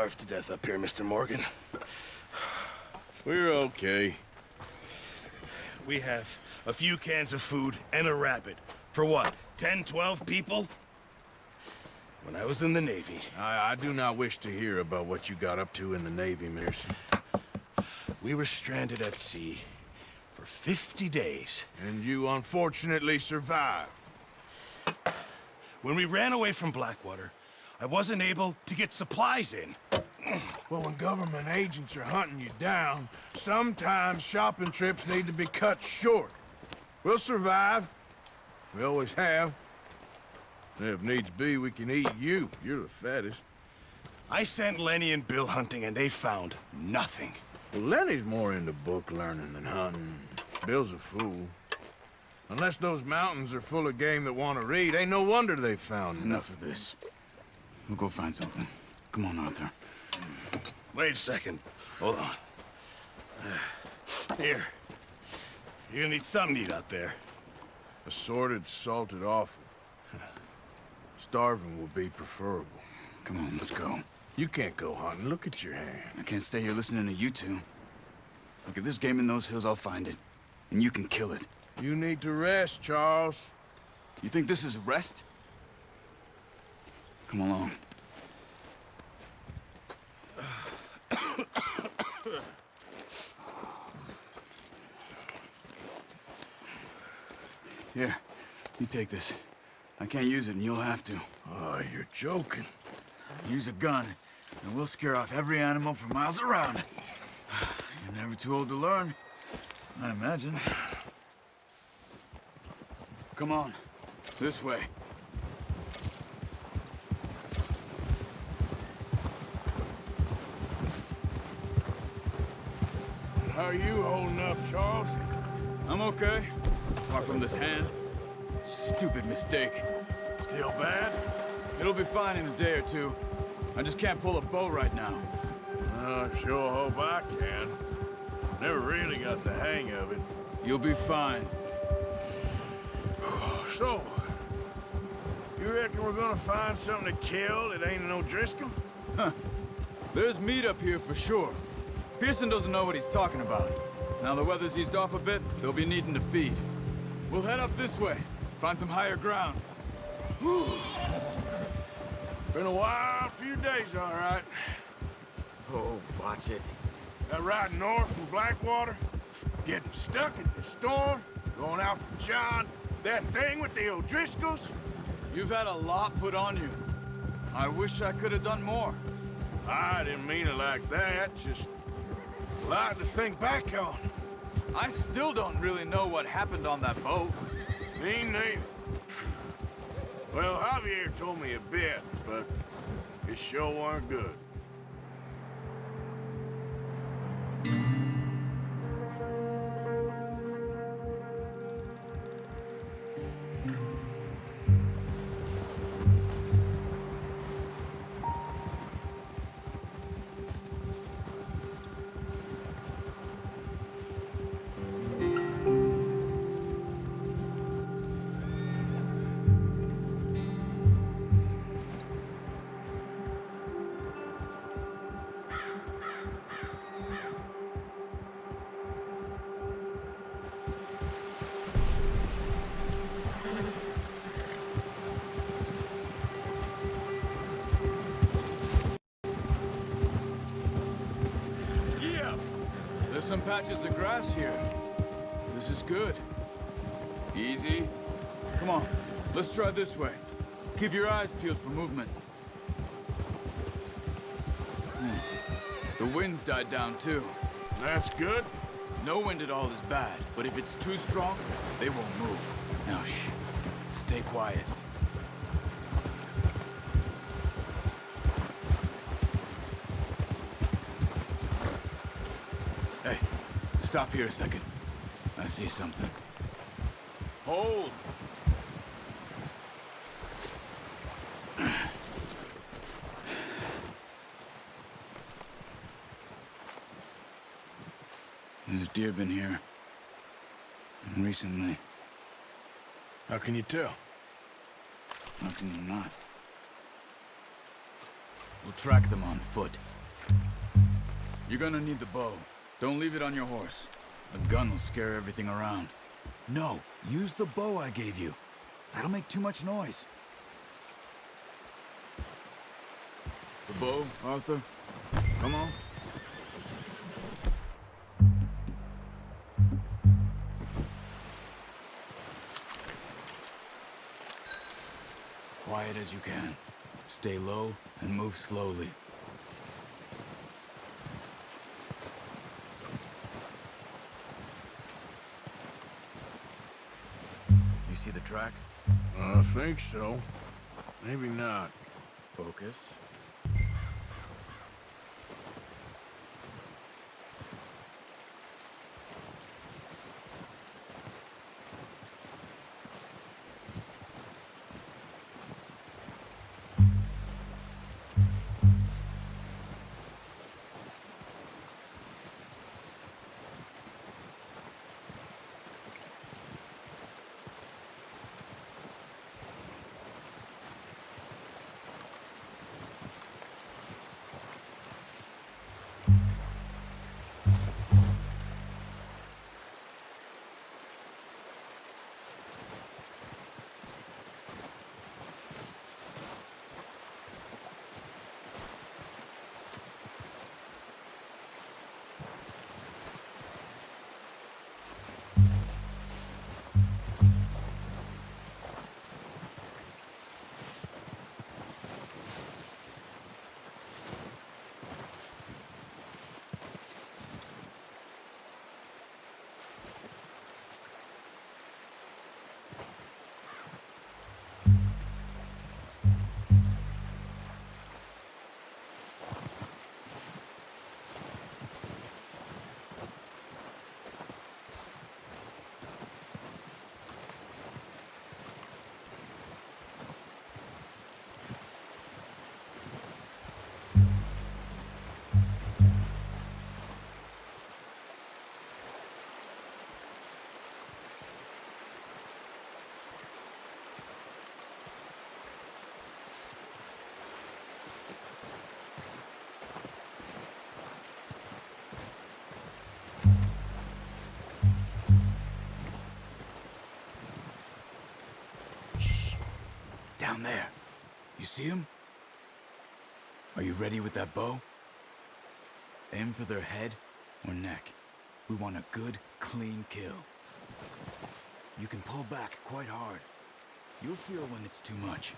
starved to death up here, Mr. Morgan. We're okay. We have a few cans of food and a rabbit. For what, 10, 12 people? When I was in the Navy... I do not wish to hear about what you got up to in the Navy, Mearson. We were stranded at sea for 50 days. And you unfortunately survived. When we ran away from Blackwater, I wasn't able to get supplies in. Well, when government agents are hunting you down, sometimes shopping trips need to be cut short. We'll survive. We always have. If needs be, we can eat you. You're the fattest. I sent Lenny and Bill hunting, and they found nothing. Well, Lenny's more into book learning than hunting. Bill's a fool. Unless those mountains are full of game that want to read, ain't no wonder they found Enough of this. We'll go find something. Come on, Arthur. Wait a second. Hold on. Here. You're gonna need something to eat out there. Assorted, salted offal. Starving will be preferable. Come on, let's go. You can't go hunting. Look at your hand. I can't stay here listening to you two. Look, if there's game in those hills, I'll find it. And you can kill it. You need to rest, Charles. You think this is rest? Come along. Here, you take this. I can't use it, and you'll have to. Oh, you're joking. Use a gun, and we'll scare off every animal for miles around. You're never too old to learn, I imagine. Come on, this way. How are you holding up, Charles? I'm okay. Apart from this hand. Stupid mistake. Still bad? It'll be fine in a day or two. I just can't pull a bow right now. I sure hope I can. Never really got the hang of it. You'll be fine. So, you reckon we're gonna find something to kill that ain't no Driscoll? Huh. There's meat up here for sure. Pearson doesn't know what he's talking about. Now the weather's eased off a bit, they'll be needing to feed. We'll head up this way. Find some higher ground. Been a wild few days, all right. Oh, watch it. That ride north from Blackwater, getting stuck in the storm, going out from John, that thing with the O'Driscolls. You've had a lot put on you. I wish I could have done more. I didn't mean it like that, just a lot to think back on. I still don't really know what happened on that boat. Me neither. Well, Javier told me a bit, but it sure weren't good. There's some patches of grass here. This is good. Easy. Come on, let's try this way. Keep your eyes peeled for movement. The wind's died down too. That's good. No wind at all is bad, but if it's too strong, they won't move. Now shh, stay quiet. Hey, stop here a second. I see something. Hold. There's deer been here. Recently. How can you tell? How can you not? We'll track them on foot. You're gonna need the bow. Don't leave it on your horse. A gun will scare everything around. No, use the bow I gave you. That'll make too much noise. The bow, Arthur? Come on. Quiet as you can. Stay low and move slowly. You see the tracks? I think so. Maybe not. Focus. Down there. You see him? Are you ready with that bow? Aim for their head or neck. We want a good, clean kill. You can pull back quite hard. You'll feel when it's too much.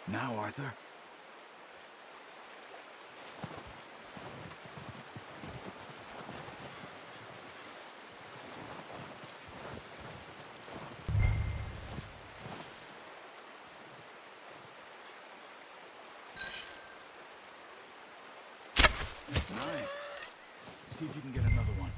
Now, Arthur. Nice. See if you can get another one.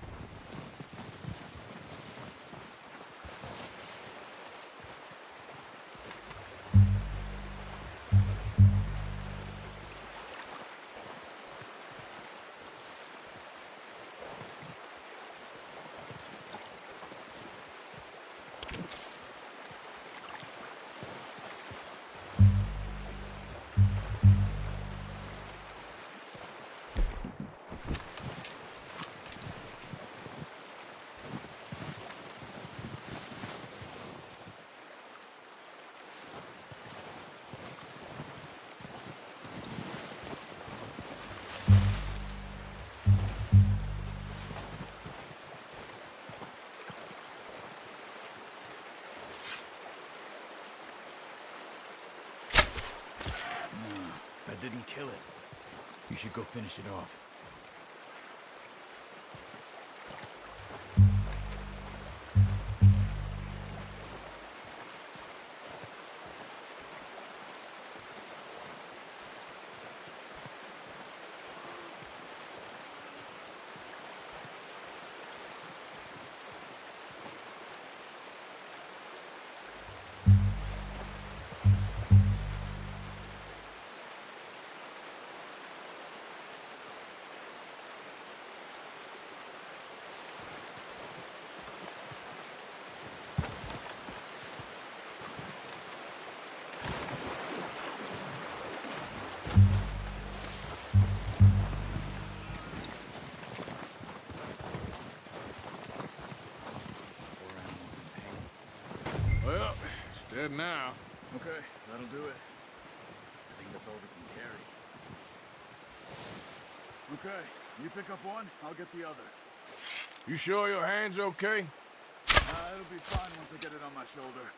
That didn't kill it. You should go finish it off. Good now. Okay, that'll do it. I think that's all we can carry. Okay, you pick up one, I'll get the other. You sure your hand's okay? It'll be fine once I get it on my shoulder.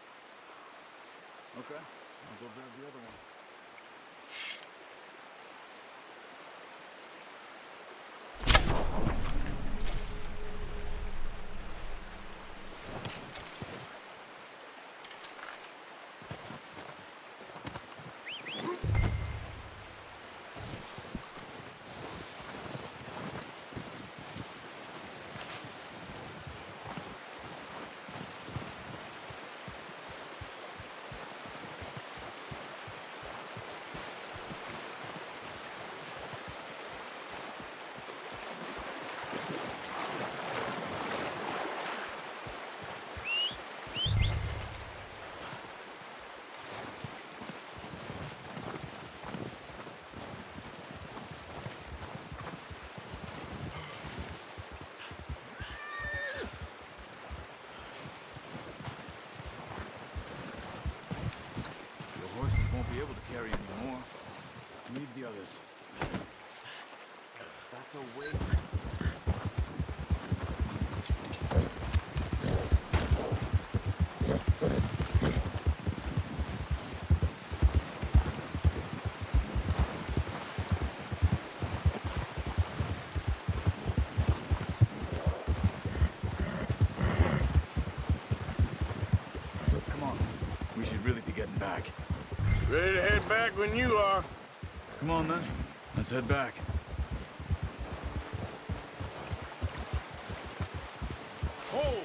Okay, I'll go grab the other one. Won't be able to carry any more. Leave the others. That's a weight. Come on. We should really be getting back. Ready to head back when you are. Come on, then. Let's head back. Hold!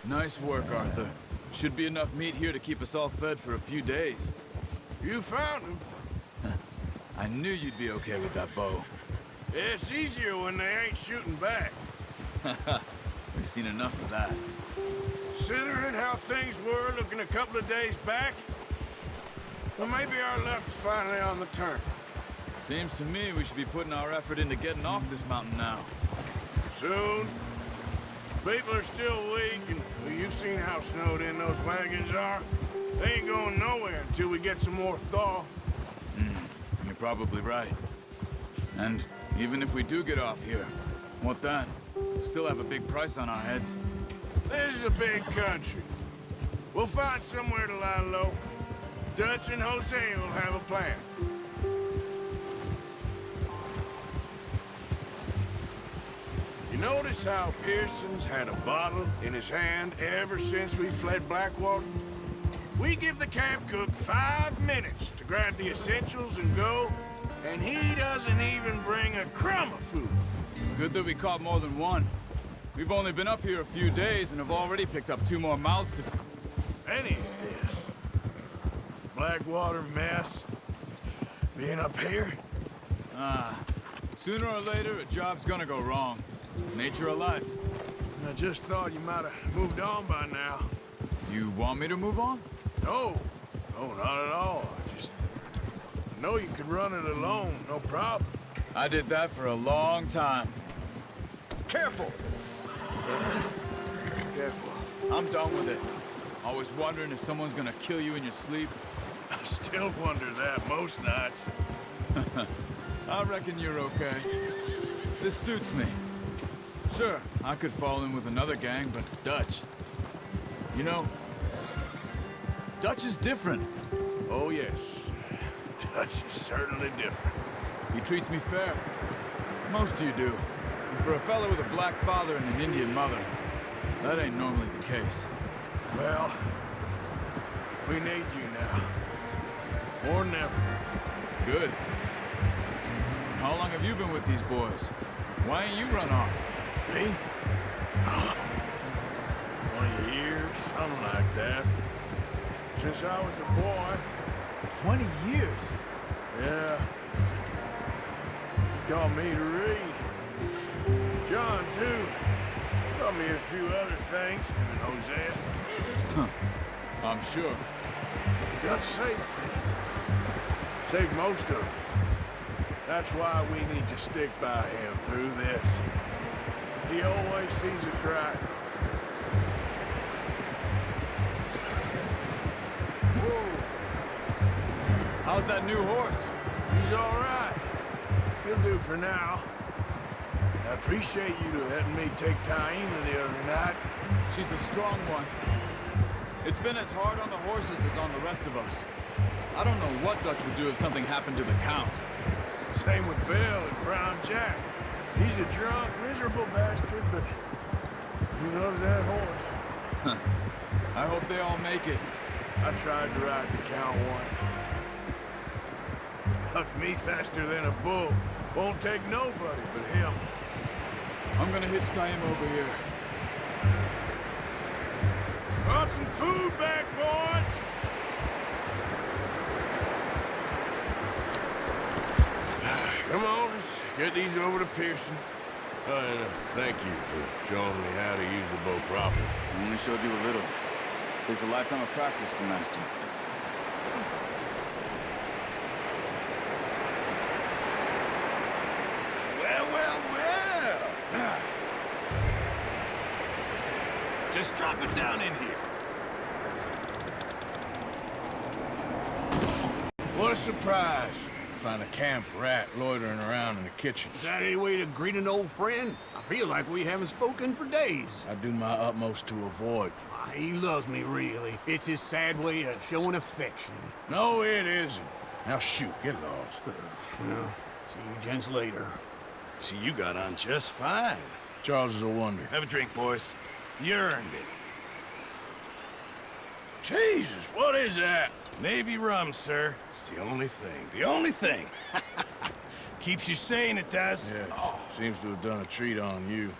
Nice work, Arthur. Should be enough meat here to keep us all fed for a few days. You found him. I knew you'd be okay with that bow. It's easier when they ain't shooting back. We've seen enough of that. Considering how things were looking a couple of days back, well, maybe our luck's finally on the turn. Seems to me we should be putting our effort into getting off this mountain now. Soon. People are still weak, and well, you've seen how snowed in those wagons are. They ain't going nowhere until we get some more thaw. You're probably right. And even if we do get off here, what then? We'll still have a big price on our heads. This is a big country. We'll find somewhere to lie low. Dutch and Jose will have a plan. You notice how Pearson's had a bottle in his hand ever since we fled Blackwater? We give the camp cook 5 minutes to grab the essentials and go, and he doesn't even bring a crumb of food. Good that we caught more than one. We've only been up here a few days and have already picked up 2 more mouths to... Any of this Blackwater mess being up here? Sooner or later, a job's gonna go wrong. Nature of life. I just thought you might have moved on by now. You want me to move on? No, not at all. I just know you could run it alone, no problem. I did that for a long time. Careful! Careful. I'm done with it. Always wondering if someone's gonna kill you in your sleep. I still wonder that most nights. I reckon you're okay. This suits me. Sure, I could fall in with another gang, but Dutch... You know, Dutch is different. Oh, yes. Dutch is certainly different. He treats me fair. Most of you do. And for a fellow with a black father and an Indian mother, that ain't normally the case. Well, we need you now. More than ever. Good. How long have you been with these boys? Why ain't you run off? Me? 20 years, something like that. Since I was a boy. 20 years? Yeah. He taught me to read. John, too. Taught me a few other things, him and Hosea. I'm sure. Dutch saved me. Saved most of us. That's why we need to stick by him through this. He always sees us right. How's that new horse? He's all right. He'll do for now. I appreciate you letting me take Taina the other night. She's a strong one. It's been as hard on the horses as on the rest of us. I don't know what Dutch would do if something happened to the Count. Same with Bill and Brown Jack. He's a drunk, miserable bastard, but he loves that horse. I hope they all make it. I tried to ride the Count once. Hucked me faster than a bull. Won't take nobody but him. I'm gonna hitch-tie him over here. Brought some food back, boys! Come on, let's get these over to Pearson. And thank you for showing me how to use the bow properly. I only showed you a little. Takes a lifetime of practice to master. Well, well, well. Just drop it down in here. What a surprise. Find a camp rat loitering around in the kitchen. Is that any way to greet an old friend? I feel like we haven't spoken for days. I do my utmost to avoid you. He loves me, really. It's his sad way of showing affection. No, it isn't. Now shoot, get lost. Well, see you gents later. See, you got on just fine. Charles is a wonder. Have a drink, boys. You earned it. Jesus, what is that? Navy rum, sir. It's the only thing. The only thing. Keeps you sane, it does. Yes, seems to have done a treat on you.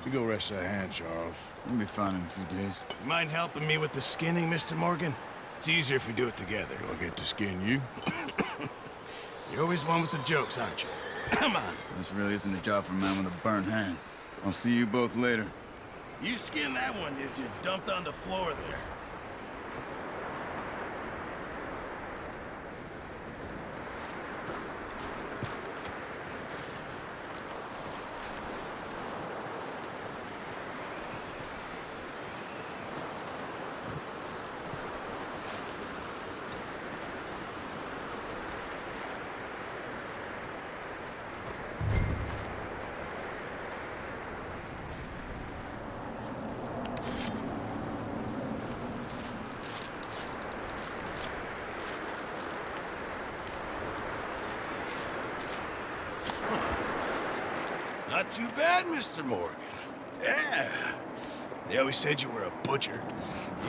You go rest that hand, Charles. We'll be fine in a few days. You mind helping me with the skinning, Mr. Morgan? It's easier if we do it together. Do I get to skin you? You're always one with the jokes, aren't you? Come on. This really isn't a job for a man with a burnt hand. I'll see you both later. You skin that one you dumped on the floor there. Not too bad, Mr. Morgan. Yeah. They always said you were a butcher.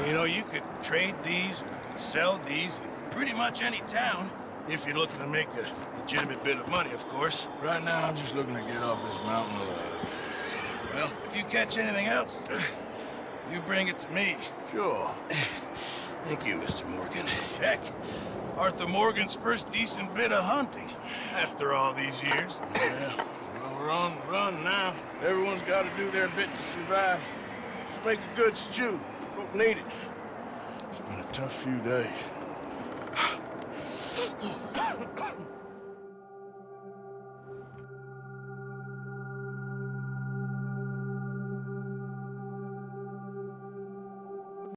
You know, you could trade these or sell these in pretty much any town, if you're looking to make a legitimate bit of money, of course. Right now, I'm just looking to get off this mountain alive. Well, if you catch anything else, you bring it to me. Sure. Thank you, Mr. Morgan. Heck, Arthur Morgan's first decent bit of hunting after all these years. Yeah. Well, run now. Everyone's got to do their bit to survive. Just make a good stew. Folk need it. It's been a tough few days.